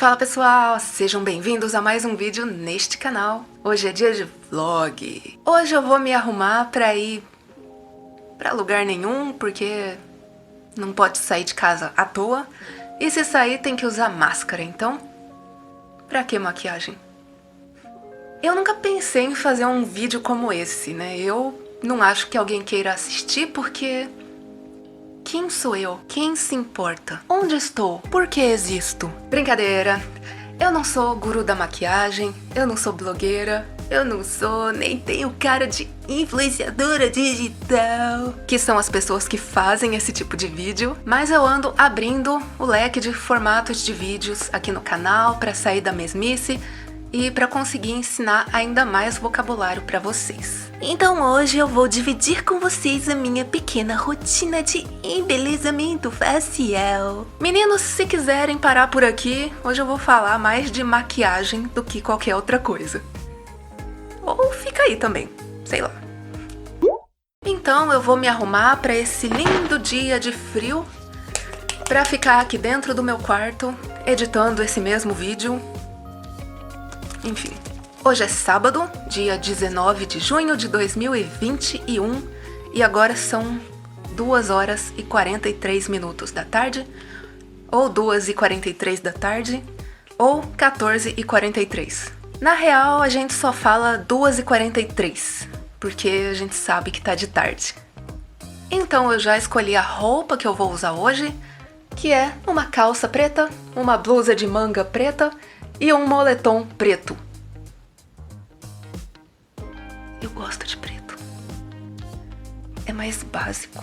Fala pessoal, sejam bem-vindos a mais um vídeo neste canal. Hoje é dia de vlog. Hoje eu vou me arrumar pra ir pra lugar nenhum, porque não pode sair de casa à toa. E se sair tem que usar máscara, então pra que maquiagem? Eu nunca pensei em fazer um vídeo como esse, né? Eu não acho que alguém queira assistir porque... Quem sou eu? Quem se importa? Onde estou? Por que existo? Brincadeira. Eu não sou guru da maquiagem, eu não sou blogueira, eu não sou, nem tenho cara de influenciadora digital, que são as pessoas que fazem esse tipo de vídeo, mas eu ando abrindo o leque de formatos de vídeos aqui no canal pra sair da mesmice e para conseguir ensinar ainda mais vocabulário para vocês. Então hoje eu vou dividir com vocês a minha pequena rotina de embelezamento facial. Meninos, se quiserem parar por aqui, hoje eu vou falar mais de maquiagem do que qualquer outra coisa. Ou fica aí também, sei lá. Então eu vou me arrumar para esse lindo dia de frio, para ficar aqui dentro do meu quarto, editando esse mesmo vídeo. Enfim, hoje é sábado, dia 19 de junho de 2021 e agora são 2 horas e 43 minutos da tarde, ou 2 e 43 da tarde, ou 14 e 43. Na real, a gente só fala 2 e 43, porque a gente sabe que tá de tarde. Então eu já escolhi a roupa que eu vou usar hoje, que é uma calça preta, uma blusa de manga preta e um moletom preto. Eu gosto de preto. É mais básico.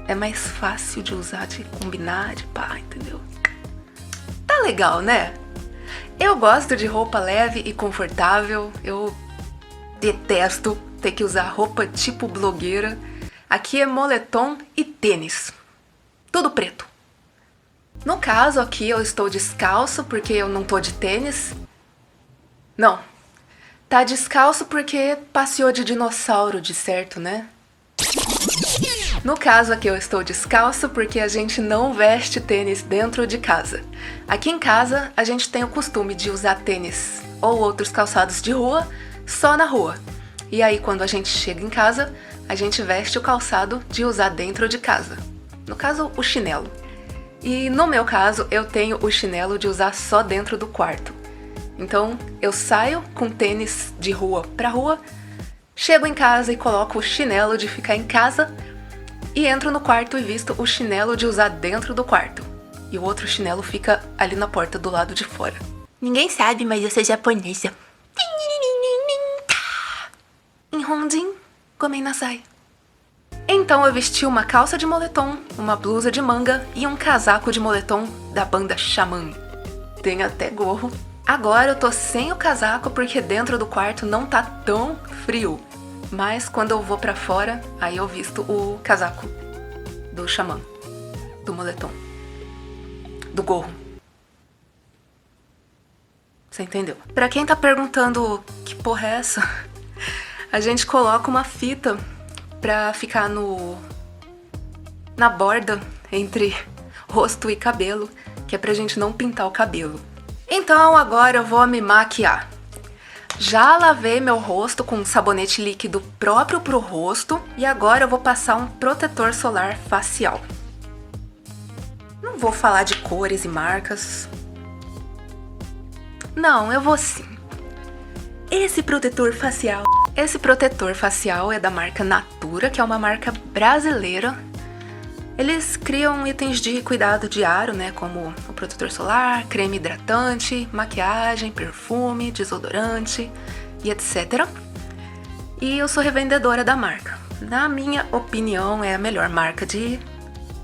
É mais fácil de usar, de combinar, de pá, entendeu? Tá legal, né? Eu gosto de roupa leve e confortável. Eu detesto ter que usar roupa tipo blogueira. Aqui é moletom e tênis. Tudo preto. No caso aqui eu estou descalço porque eu não tô de tênis. Não, tá descalço porque passeou de dinossauro, de certo, né? No caso aqui eu estou descalço porque a gente não veste tênis dentro de casa. Aqui em casa a gente tem o costume de usar tênis ou outros calçados de rua só na rua. E aí quando a gente chega em casa, a gente veste o calçado de usar dentro de casa. No caso, o chinelo. E no meu caso, eu tenho o chinelo de usar só dentro do quarto. Então, eu saio com tênis de rua pra rua, chego em casa e coloco o chinelo de ficar em casa e entro no quarto e visto o chinelo de usar dentro do quarto. E o outro chinelo fica ali na porta do lado de fora. Ninguém sabe, mas eu sou japonesa. Enrondin, gomenasai. Então eu vesti uma calça de moletom, uma blusa de manga e um casaco de moletom da banda Xamã. Tem até gorro. Agora eu tô sem o casaco porque dentro do quarto não tá tão frio. Mas quando eu vou pra fora, aí eu visto o casaco do Xamã, do moletom, do gorro. Você entendeu? Pra quem tá perguntando que porra é essa, a gente coloca uma fita pra ficar na borda entre rosto e cabelo, que é pra gente não pintar o cabelo. Então agora eu vou me maquiar. Já lavei meu rosto com um sabonete líquido próprio pro rosto e agora eu vou passar um protetor solar facial. Não vou falar de cores e marcas. Não, eu vou sim. Esse protetor facial é da marca Natura, que é uma marca brasileira. Eles criam itens de cuidado diário, né, como o protetor solar, creme hidratante, maquiagem, perfume, desodorante e etc. E eu sou revendedora da marca. Na minha opinião, é a melhor marca de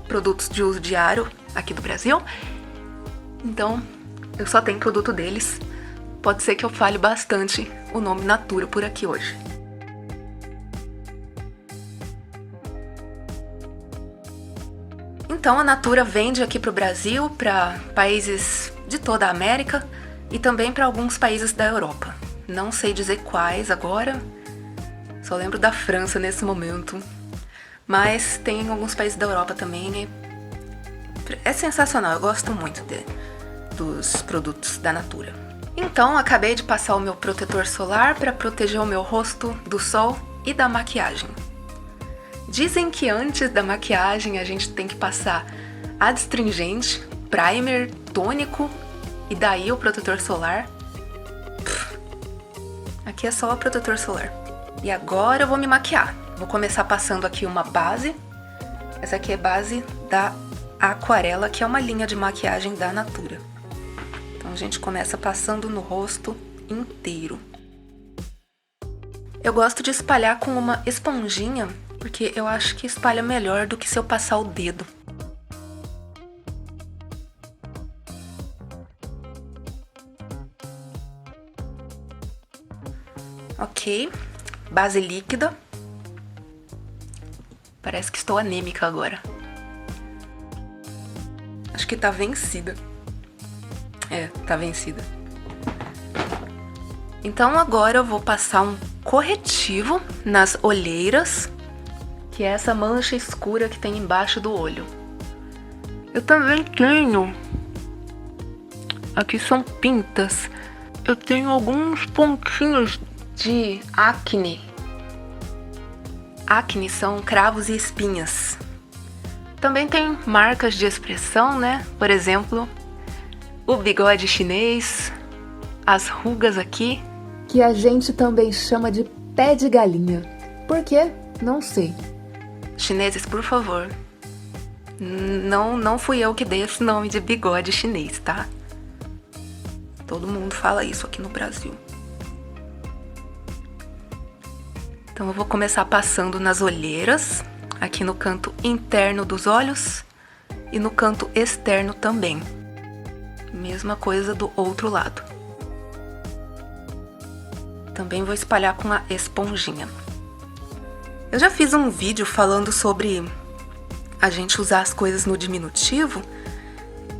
produtos de uso diário aqui do Brasil. Então, eu só tenho produto deles. Pode ser que eu fale bastante o nome Natura por aqui hoje. Então a Natura vende aqui pro Brasil, para países de toda a América e também para alguns países da Europa. Não sei dizer quais agora, só lembro da França nesse momento. Mas tem alguns países da Europa também. É sensacional, eu gosto muito dele. dos produtos da Natura. Então, acabei de passar o meu protetor solar para proteger o meu rosto do sol e da maquiagem. Dizem que antes da maquiagem a gente tem que passar adstringente, primer, tônico e daí o protetor solar. Aqui é só o protetor solar. E agora eu vou me maquiar. Vou começar passando aqui uma base. Essa aqui é base da Aquarela, que é uma linha de maquiagem da Natura. Então a gente começa passando no rosto inteiro. Eu gosto de espalhar com uma esponjinha, porque eu acho que espalha melhor do que se eu passar o dedo. Ok, base líquida. Parece que estou anêmica agora. Acho que tá vencida. Tá vencida. Então agora eu vou passar um corretivo nas olheiras, que é essa mancha escura que tem embaixo do olho. Eu também tenho. Aqui são pintas. Eu tenho alguns pontinhos de acne. Acne são cravos e espinhas. Também tem marcas de expressão, né? Por exemplo, o bigode chinês, as rugas aqui, que a gente também chama de pé de galinha. Por quê? Não sei. Chineses, por favor. Não fui eu que dei esse nome de bigode chinês, tá? Todo mundo fala isso aqui no Brasil. Então eu vou começar passando nas olheiras, aqui no canto interno dos olhos e no canto externo também. Mesma coisa do outro lado. Também vou espalhar com a esponjinha. Eu já fiz um vídeo falando sobre a gente usar as coisas no diminutivo.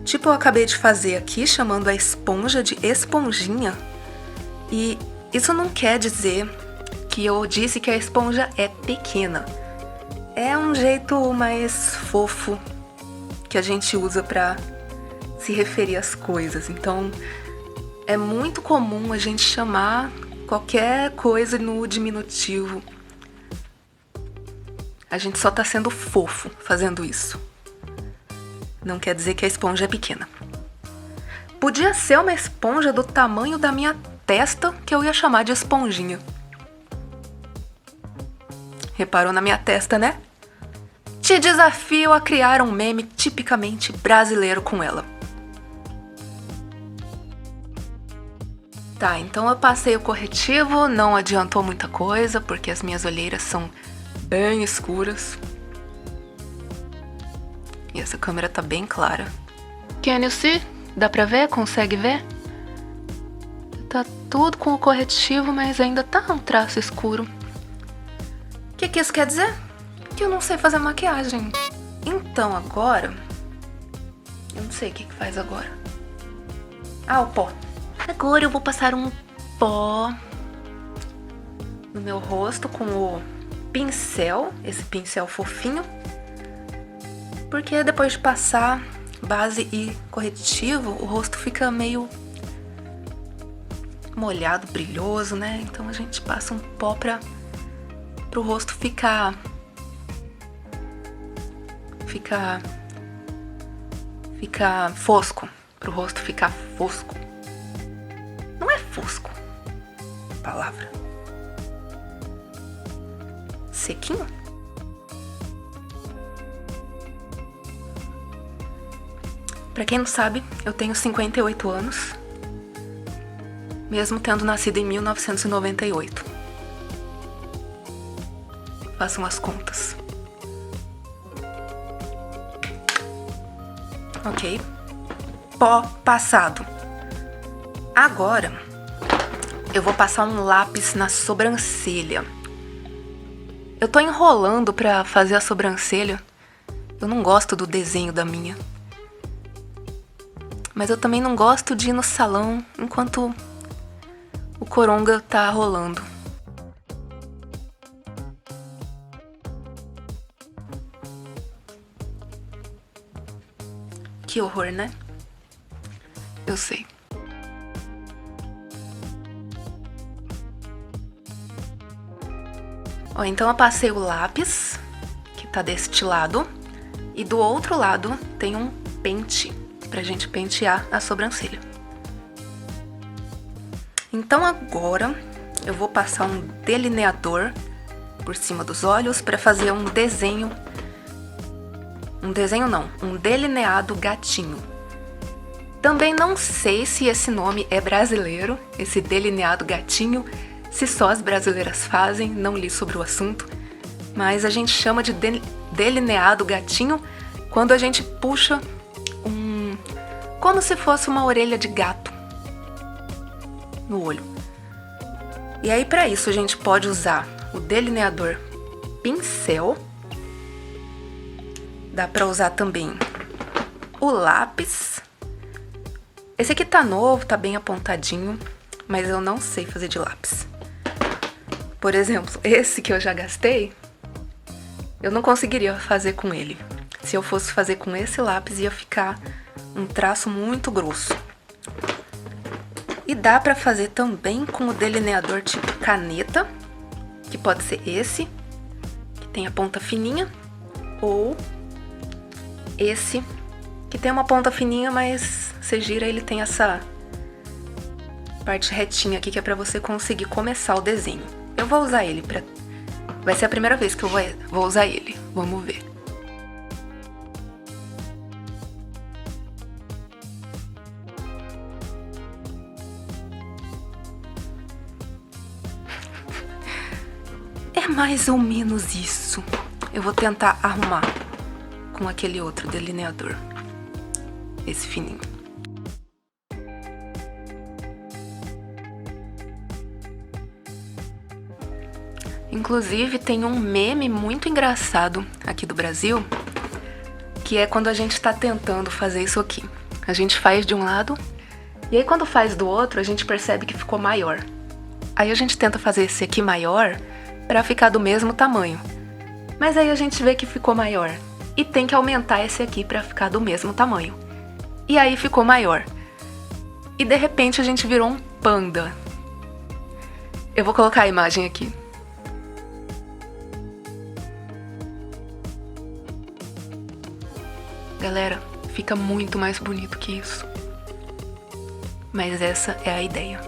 Tipo eu acabei de fazer aqui, chamando a esponja de esponjinha. E isso não quer dizer que eu disse que a esponja é pequena. É um jeito mais fofo que a gente usa pra se referir às coisas. Então, é muito comum a gente chamar qualquer coisa no diminutivo. A gente só tá sendo fofo fazendo isso. Não quer dizer que a esponja é pequena. Podia ser uma esponja do tamanho da minha testa que eu ia chamar de esponjinha. Reparou na minha testa, né? Te desafio a criar um meme tipicamente brasileiro com ela. Tá, então eu passei o corretivo, não adiantou muita coisa, porque as minhas olheiras são bem escuras. E essa câmera tá bem clara. Can you see? Dá pra ver? Consegue ver? Tá tudo com o corretivo, mas ainda tá um traço escuro. O que isso quer dizer? Que eu não sei fazer maquiagem. Então agora... eu não sei o que faz agora. Ah, o pó. Agora eu vou passar um pó no meu rosto com o pincel, esse pincel fofinho. Porque depois de passar base e corretivo, o rosto fica meio molhado, brilhoso, né? Então a gente passa um pó pro rosto ficar fosco, pro rosto ficar fosco. Não é fosco, palavra. Sequinho? Pra quem não sabe, eu tenho 58 anos, mesmo tendo nascido em 1998. Façam as contas. Ok. Pó passado. Agora, eu vou passar um lápis na sobrancelha. Eu tô enrolando pra fazer a sobrancelha. Eu não gosto do desenho da minha. Mas eu também não gosto de ir no salão enquanto o coronga tá rolando. Que horror, né? eu sei. Ó, então eu passei o lápis, que tá deste lado, e do outro lado tem um pente, pra gente pentear a sobrancelha. Então agora eu vou passar um delineador por cima dos olhos pra fazer um desenho. Um desenho não, um delineado gatinho. Também não sei se esse nome é brasileiro, esse delineado gatinho, se só as brasileiras fazem, não li sobre o assunto, mas a gente chama de delineado gatinho quando a gente puxa como se fosse uma orelha de gato no olho. E aí para isso a gente pode usar o delineador pincel, dá para usar também o lápis. Esse aqui tá novo, tá bem apontadinho, mas eu não sei fazer de lápis. Por exemplo, esse que eu já gastei, eu não conseguiria fazer com ele. Se eu fosse fazer com esse lápis, ia ficar um traço muito grosso. E dá pra fazer também com o delineador tipo caneta, que pode ser esse, que tem a ponta fininha, ou esse, que tem uma ponta fininha, mas você gira, ele tem essa parte retinha aqui, que é pra você conseguir começar o desenho. Eu vou usar ele pra... Vai ser a primeira vez que eu vou usar ele. Vamos ver. É mais ou menos isso. Eu vou tentar arrumar com aquele outro delineador. Esse fininho. Inclusive, tem um meme muito engraçado aqui do Brasil, que é quando a gente tá tentando fazer isso aqui. A gente faz de um lado, e aí quando faz do outro, a gente percebe que ficou maior. Aí a gente tenta fazer esse aqui maior pra ficar do mesmo tamanho. Mas aí a gente vê que ficou maior, e tem que aumentar esse aqui pra ficar do mesmo tamanho. E aí ficou maior. E de repente a gente virou um panda. Eu vou colocar a imagem aqui. Galera, fica muito mais bonito que isso. Mas essa é a ideia.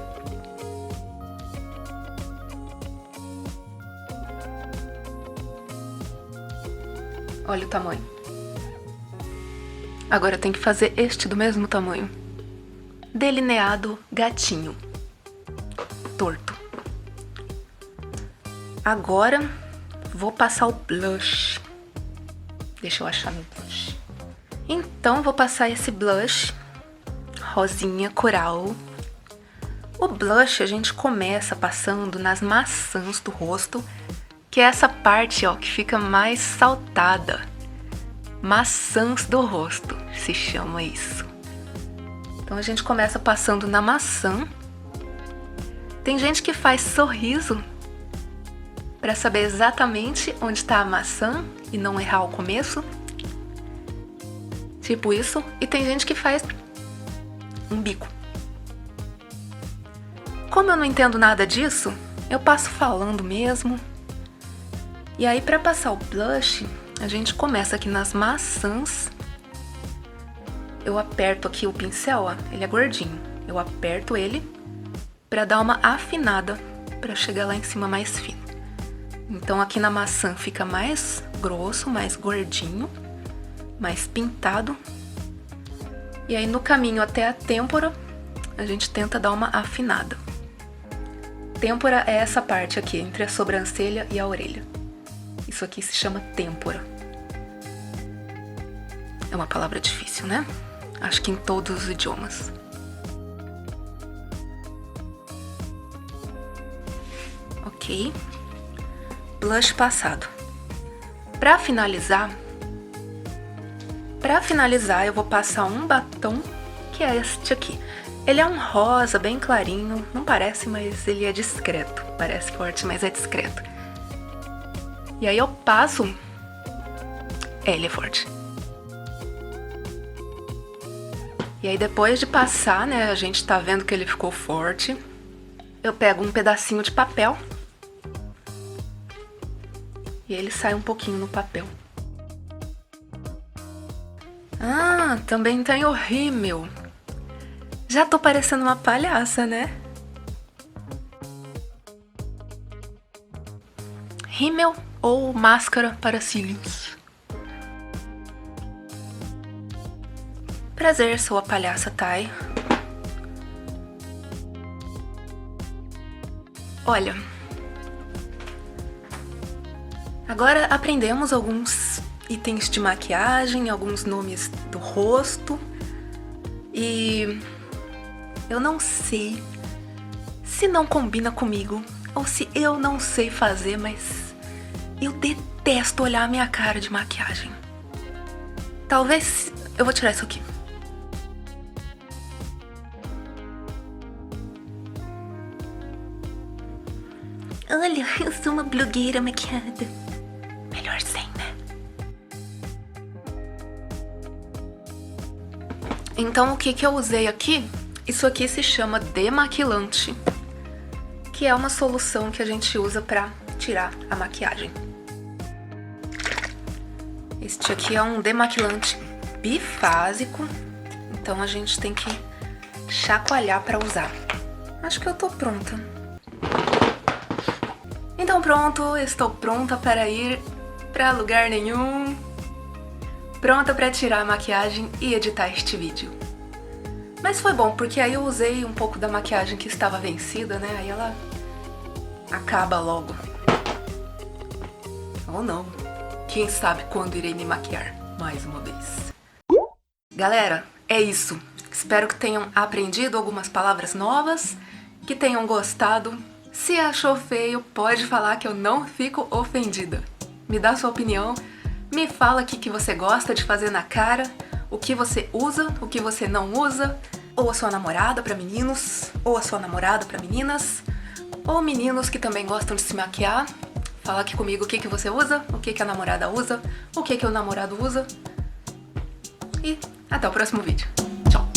Olha o tamanho. Agora tem que fazer este do mesmo tamanho. Delineado gatinho. Torto. Agora vou passar o blush. Deixa eu achar meu blush. Então, vou passar esse blush rosinha coral. O blush a gente começa passando nas maçãs do rosto, que é essa parte, ó, que fica mais saltada. Maçãs do rosto, se chama isso. Então a gente começa passando na maçã. Tem gente que faz sorriso para saber exatamente onde está a maçã e não errar o começo. Tipo isso. E tem gente que faz um bico. Como eu não entendo nada disso, eu passo falando mesmo. E aí, para passar o blush, a gente começa aqui nas maçãs. Eu aperto aqui o pincel, ó, ele é gordinho. Eu aperto ele para dar uma afinada, para chegar lá em cima mais fino. Então aqui na maçã fica mais grosso, mais gordinho, mais pintado. E aí no caminho até a têmpora, a gente tenta dar uma afinada. Têmpora é essa parte aqui, entre a sobrancelha e a orelha. Isso aqui se chama têmpora. É uma palavra difícil, né? Acho que em todos os idiomas. Ok. Blush passado. Pra finalizar, eu vou passar um batom, que é este aqui. Ele é um rosa bem clarinho, não parece, mas ele é discreto. Parece forte, mas é discreto. E aí eu passo... ele é forte. E aí depois de passar, né, a gente tá vendo que ele ficou forte. Eu pego um pedacinho de papel e ele sai um pouquinho no papel. Ah, também tem o rímel. Já tô parecendo uma palhaça, né? Rímel ou máscara para cílios. Prazer, sou a palhaça Thay. Olha, agora aprendemos alguns itens de maquiagem, alguns nomes do rosto. E eu não sei se não combina comigo ou se eu não sei fazer, mas eu detesto olhar a minha cara de maquiagem. Talvez eu vou tirar isso aqui. Olha, eu sou uma blogueira maquiada. Melhor sem, né? Então o que eu usei aqui? Isso aqui se chama demaquilante, que é uma solução que a gente usa pra tirar a maquiagem. Este aqui é um demaquilante bifásico, então a gente tem que chacoalhar pra usar. Acho que eu tô pronta. Então pronto, estou pronta para ir pra lugar nenhum. Pronta pra tirar a maquiagem e editar este vídeo. Mas foi bom, porque aí eu usei um pouco da maquiagem que estava vencida, né? Aí ela acaba logo. Ou não. Quem sabe quando irei me maquiar mais uma vez. Galera, é isso. Espero que tenham aprendido algumas palavras novas, que tenham gostado. Se achou feio, pode falar que eu não fico ofendida. Me dá sua opinião, me fala o que você gosta de fazer na cara, o que você usa, o que você não usa, ou a sua namorada para meninos, ou a sua namorada para meninas, ou meninos que também gostam de se maquiar. Fala aqui comigo o que você usa, o que a namorada usa, o que o namorado usa. E até o próximo vídeo. Tchau!